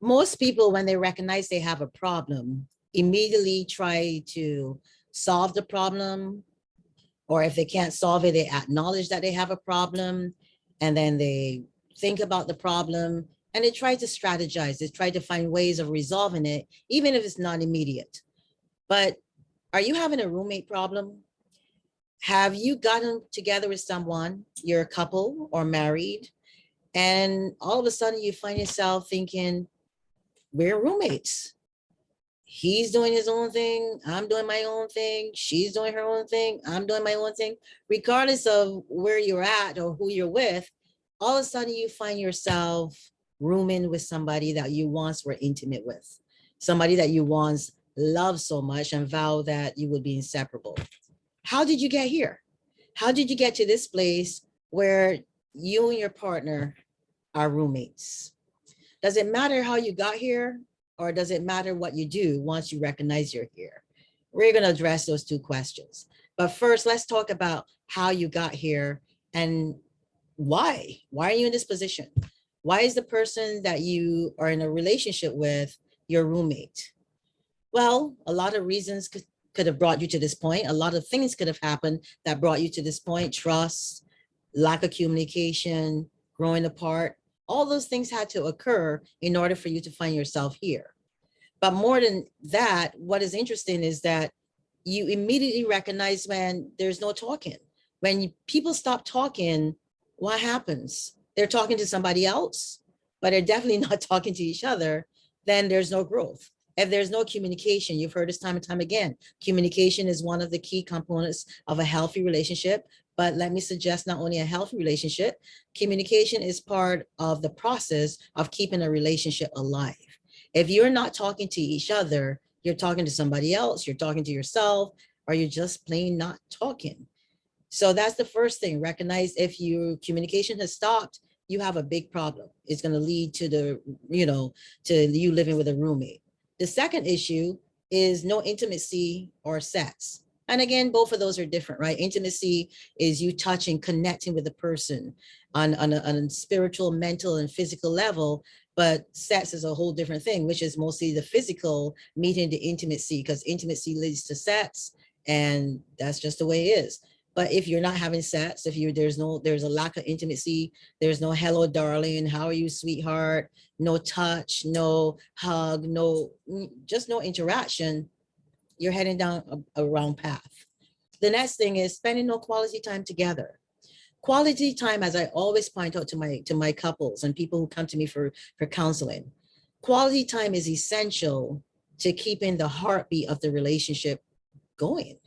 Most people, when they recognize they have a problem, immediately try to solve the problem, or if they can't solve it, they acknowledge that they have a problem, and then they think about the problem and they try to strategize. They try to find ways of resolving it, even if it's not immediate. But are you having a roommate problem? Have you gotten together with someone, you're a couple or married, and all of a sudden you find yourself thinking, we're roommates. He's doing his own thing, I'm doing my own thing, she's doing her own thing, I'm doing my own thing. Regardless of where you're at or who you're with, all of a sudden you find yourself rooming with somebody that you once were intimate with, somebody that you once loved so much and vowed that you would be inseparable. How did you get here? How did you get to this place where you and your partner are roommates? Does it matter how you got here, or does it matter what you do once you recognize you're here? We're going to address those two questions. But first, let's talk about how you got here and why. Why are you in this position? Why is the person that you are in a relationship with your roommate? Well, a lot of reasons could have brought you to this point. A lot of things could have happened that brought you to this point. Trust, lack of communication, growing apart. All those things had to occur in order for you to find yourself here. But more than that, what is interesting is that you immediately recognize when there's no talking. When people stop talking, what happens? They're talking to somebody else, but they're definitely not talking to each other. Then there's no growth. If there's no communication, you've heard this time and time again, communication is one of the key components of a healthy relationship. But let me suggest not only a healthy relationship, communication is part of the process of keeping a relationship alive. If you're not talking to each other, you're talking to somebody else, you're talking to yourself, or you're just plain not talking. So that's the first thing. Recognize if your communication has stopped, you have a big problem. It's going to lead to to you living with a roommate. The second issue is no intimacy or sex. And again, both of those are different, right? Intimacy is you touching, connecting with the person on a spiritual, mental, and physical level. But sex is a whole different thing, which is mostly the physical meeting the intimacy, because intimacy leads to sex, and that's just the way it is. But if you're not having sex, if you there's a lack of intimacy, there's no hello darling, how are you sweetheart, no touch, no hug, no, just no interaction, you're heading down a wrong path. The next thing is spending no quality time together. Quality time, as I always point out to my couples and people who come to me for counseling, quality time is essential to keeping the heartbeat of the relationship going.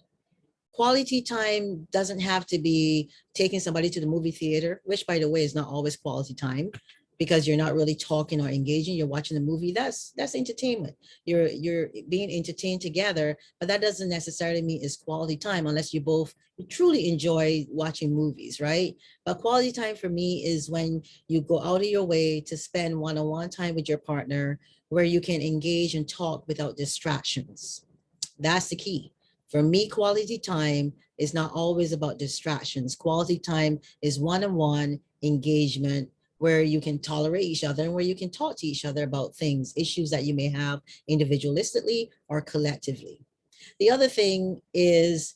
Quality time doesn't have to be taking somebody to the movie theater, which by the way is not always quality time, because you're not really talking or engaging. You're watching the movie. That's entertainment. You're being entertained together, but that doesn't necessarily mean it's quality time unless you both truly enjoy watching movies, right? But quality time for me is when you go out of your way to spend one-on-one time with your partner, where you can engage and talk without distractions. That's the key. For me, quality time is not always about distractions. Quality time is one-on-one engagement where you can tolerate each other and where you can talk to each other about things, issues that you may have individualistically or collectively. The other thing is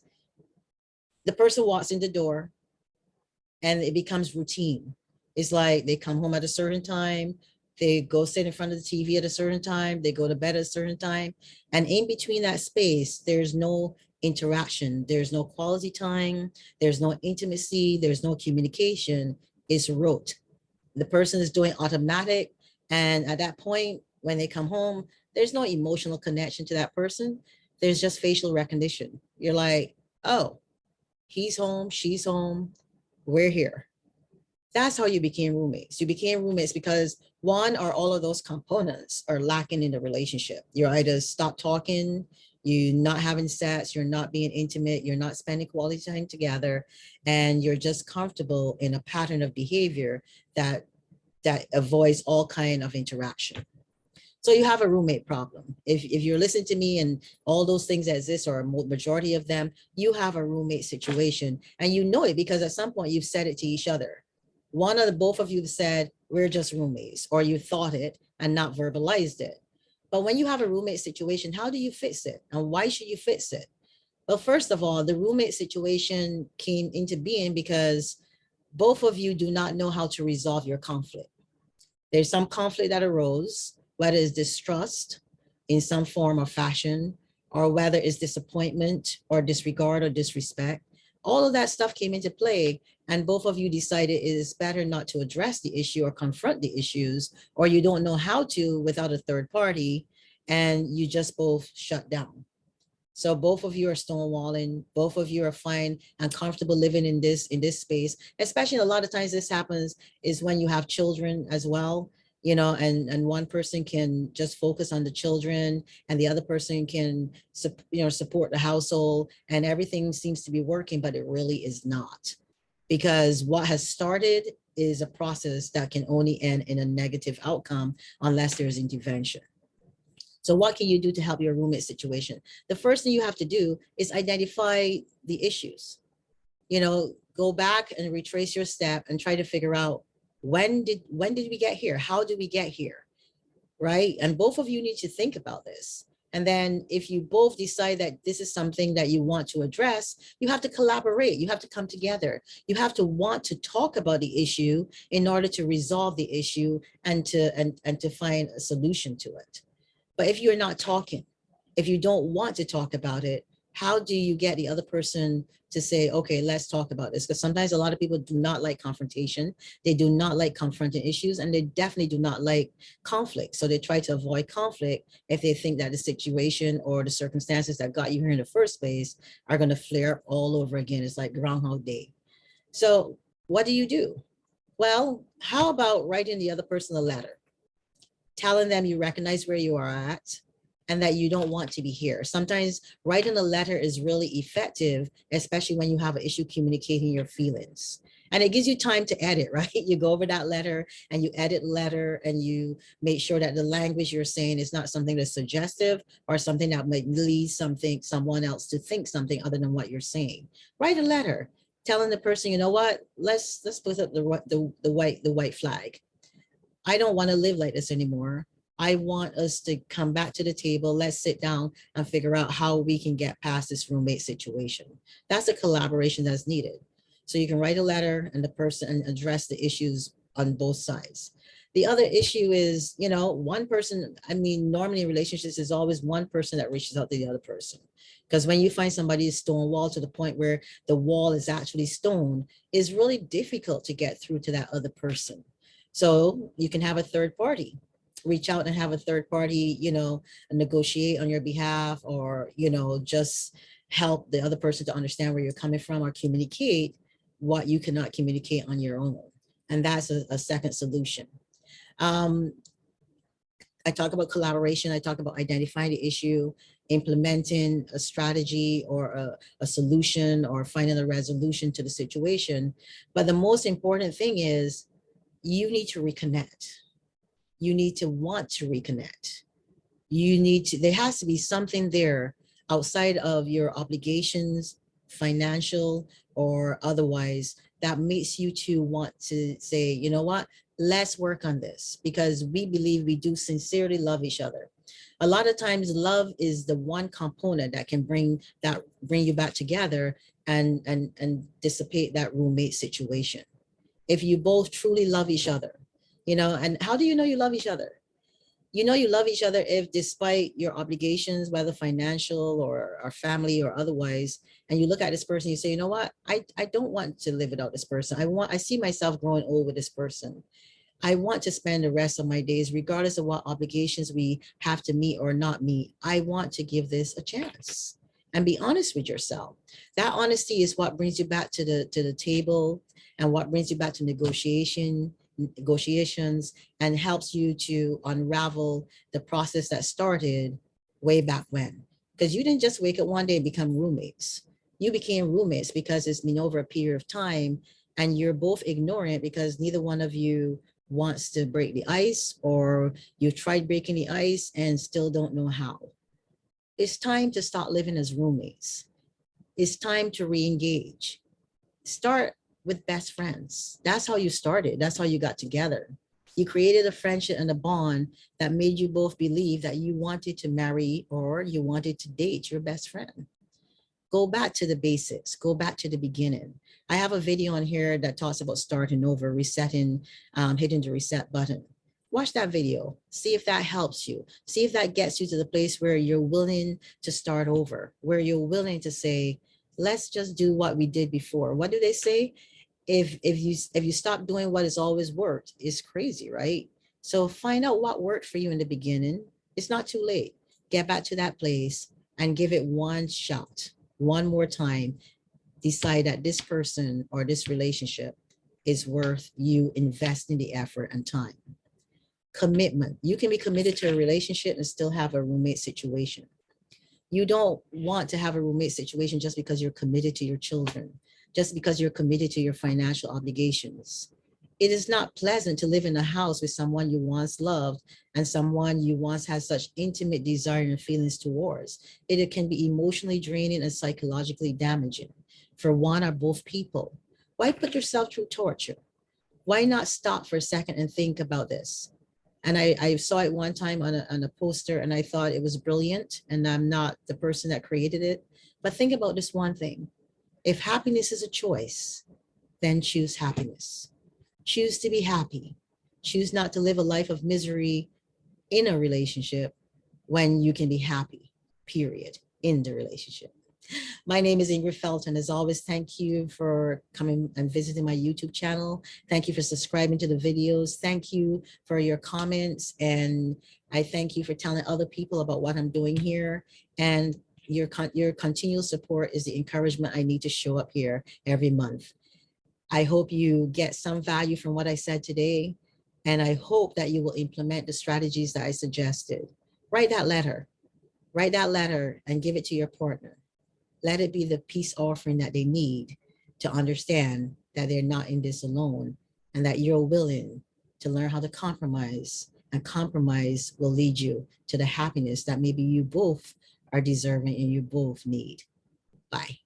the person walks in the door and it becomes routine. It's like they come home at a certain time, they go sit in front of the TV at a certain time, they go to bed at a certain time. And in between that space, there's no interaction, there's no quality time, there's no intimacy, there's no communication. It's rote. The person is doing automatic. And at that point, when they come home, there's no emotional connection to that person. There's just facial recognition. You're like, oh, he's home, she's home, we're here. That's how you became roommates. You became roommates because one or all of those components are lacking in the relationship. You're either stop talking, you're not having sex, you're not being intimate, you're not spending quality time together, and you're just comfortable in a pattern of behavior that avoids all kind of interaction. So you have a roommate problem. If you're listening to me and all those things that exist, or a majority of them, you have a roommate situation, and you know it because at some point you've said it to each other. One of the both of you said, we're just roommates, or you thought it and not verbalized it. But when you have a roommate situation, how do you fix it? And why should you fix it? Well, first of all, the roommate situation came into being because both of you do not know how to resolve your conflict. There's some conflict that arose, whether it's distrust in some form or fashion, or whether it's disappointment or disregard or disrespect. All of that stuff came into play, and both of you decided it is better not to address the issue or confront the issues, or you don't know how to without a third party, and you just both shut down. So both of you are stonewalling, both of you are fine and comfortable living in this space. Especially a lot of times this happens is when you have children as well, you know, and one person can just focus on the children and the other person can support the household, and everything seems to be working, but it really is not. Because what has started is a process that can only end in a negative outcome unless there's intervention. So what can you do to help your roommate situation? The first thing you have to do is identify the issues. You know, go back and retrace your step and try to figure out when did we get here? How did we get here? Right? And both of you need to think about this. And then if you both decide that this is something that you want to address, you have to collaborate. You have to come together. You have to want to talk about the issue in order to resolve the issue and to find a solution to it. But if you're not talking, if you don't want to talk about it, how do you get the other person to say, okay, let's talk about this? Because sometimes a lot of people do not like confrontation. They do not like confronting issues, and they definitely do not like conflict. So they try to avoid conflict if they think that the situation or the circumstances that got you here in the first place are going to flare up all over again. It's like Groundhog Day. So what do? Well, how about writing the other person a letter? Telling them you recognize where you are at and that you don't want to be here. Sometimes writing a letter is really effective, especially when you have an issue communicating your feelings. And it gives you time to edit, right? You go over that letter and you edit the letter and you make sure that the language you're saying is not something that's suggestive or something that might lead someone else to think something other than what you're saying. Write a letter telling the person, you know what, let's put up the white flag. I don't want to live like this anymore. I want us to come back to the table. Let's sit down and figure out how we can get past this roommate situation. That's a collaboration that's needed. So you can write a letter and the person and address the issues on both sides. The other issue is, you know, one person, I mean, normally in relationships is always one person that reaches out to the other person. Because when you find somebody is stone wall to the point where the wall is actually stone, it's really difficult to get through to that other person. So you can have a third party, reach out and have a third party, you know, negotiate on your behalf, or, you know, just help the other person to understand where you're coming from or communicate what you cannot communicate on your own. And that's a second solution. I talk about collaboration. I talk about identifying the issue, implementing a strategy or a solution, or finding a resolution to the situation. But the most important thing is you need to reconnect. You need to want to reconnect. There has to be something there outside of your obligations, financial or otherwise, that makes you to want to say, you know what, let's work on this, because we believe we do sincerely love each other. A lot of times love is the one component that can bring you back together and dissipate that roommate situation. If you both truly love each other, you know, and how do you know you love each other? You know you love each other if, despite your obligations, whether financial or family or otherwise, and you look at this person, you say, you know what, I don't want to live without this person. I see myself growing old with this person. I want to spend the rest of my days, regardless of what obligations we have to meet or not meet. I want to give this a chance. And be honest with yourself. That honesty is what brings you back to the table, and what brings you back to negotiations, and helps you to unravel the process that started way back when. Because you didn't just wake up one day and become roommates. You became roommates because it's been over a period of time, and you're both ignorant because neither one of you wants to break the ice, or you've tried breaking the ice and still don't know how. It's time to start living as roommates. It's time to re-engage. Start with best friends. That's how you started. That's how you got together. You created a friendship and a bond that made you both believe that you wanted to marry or you wanted to date your best friend. Go back to the basics, go back to the beginning. I have a video on here that talks about starting over, resetting, hitting the reset button. Watch that video, see if that helps you. See if that gets you to the place where you're willing to start over, where you're willing to say, let's just do what we did before. What do they say? If you stop doing what has always worked, it's crazy, right? So find out what worked for you in the beginning. It's not too late. Get back to that place and give it one shot, one more time. Decide that this person or this relationship is worth you investing the effort and time. Commitment. You can be committed to a relationship and still have a roommate situation. You don't want to have a roommate situation just because you're committed to your children, just because you're committed to your financial obligations. It is not pleasant to live in a house with someone you once loved and someone you once had such intimate desire and feelings towards. It can be emotionally draining and psychologically damaging for one or both people. Why put yourself through torture? Why not stop for a second and think about this? And I saw it one time on a poster and I thought it was brilliant, and I'm not the person that created it. But think about this one thing. If happiness is a choice, then choose happiness. Choose to be happy. Choose not to live a life of misery in a relationship when you can be happy, period, in the relationship. My name is Ingrid Felton. As always, thank you for coming and visiting my YouTube channel. Thank you for subscribing to the videos. Thank you for your comments. And I thank you for telling other people about what I'm doing here. And your continual support is the encouragement I need to show up here every month. I hope you get some value from what I said today. And I hope that you will implement the strategies that I suggested. Write that letter and give it to your partner. Let it be the peace offering that they need to understand that they're not in this alone and that you're willing to learn how to compromise, and compromise will lead you to the happiness that maybe you both are deserving and you both need. Bye.